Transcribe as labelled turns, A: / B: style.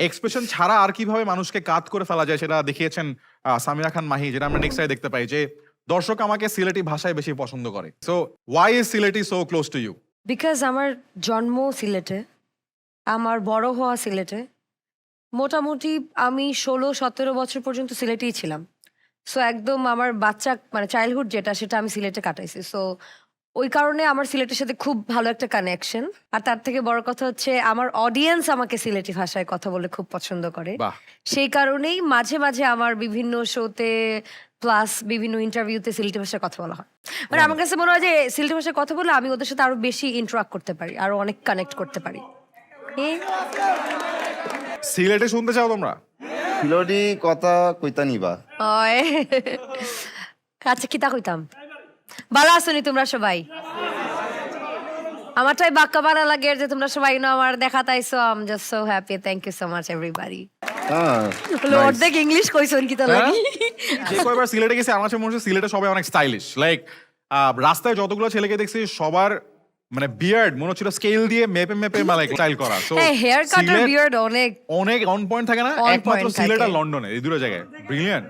A: Expression ছাড়া আর কিভাবে মানুষকে কাত করে ফেলা যায় সেটা দেখিয়েছেন সামিরা খান মাহি, যেটা আমরা নেক্সট দেখতে পাই যে দর্শক আমাকে সিলেটি ভাষায় বেশি পছন্দ করে। So why is Sylheti so close to you?
B: Because আমার জন্ম সিলেটে, আমার বড় হওয়া সিলেটে, মোটামুটি আমি 16-17 বছর পর্যন্ত সিলেটেই ছিলাম। সো একদম আমার বাচ্চা মানে চাইল্ডহুড যেটা সেটা আমি সিলেটে কাটাইছি। সো ওই কারণে আমার সিলেটের সাথে খুব ভালো একটা কানেকশন। আর তার থেকে বড় কথা হচ্ছে আমার অডিয়েন্স আমাকে সিলেটি ভাষায় কথা বলে খুব পছন্দ করে।
A: বাহ।
B: সেই কারণেই মাঝে মাঝে আমার বিভিন্ন শোতে প্লাস বিভিন্ন ইন্টারভিউতে সিলেটি ভাষায় কথা বলা হয়। মানে আমার কাছে মনে হয় যে সিলেটি ভাষায় কথা বলে আমি ওদের সাথে আরো বেশি ইন্টারাক্ট করতে পারি, আরো অনেক কানেক্ট করতে পারি।
A: সিলেটে শুনতে চাও তোমরা?
C: সিলটি কথা কইতা নিবা?
B: ওই আচ্ছা কিতা কইতাম, ভালো আসনি তোমরা সবাই? আমারটাই বাক্কা বাড়া লাগে যে তোমরা সবাই আমার দেখা তাইছো। I am just so happy, thank you so much everybody. অর্ধেক ইংলিশ কইছন কিতা লাগি।
A: যে কয়বার সিলেটে গেছে আমার কাছে মনে হচ্ছে সিলেটে সবাই অনেক স্টাইলিশ। লাইক রাস্তায় যতগুলো ছেলেকে দেখছি সবার মানে বিয়ার্ড মনে হচ্ছিল স্কেল দিয়ে মেপে মেপে মানে স্টাইল করা। সো
B: হ্যাঁ, হেয়ার কাট আর বিয়ার্ড অনেক
A: অনেক অন পয়েন্ট থাকে না?
B: On
A: একমাত্র
B: point
A: সিলেট আর
B: থাকে।
A: লন্ডনে, এই দুটো জায়গায় ব্রিলিয়ান্ট।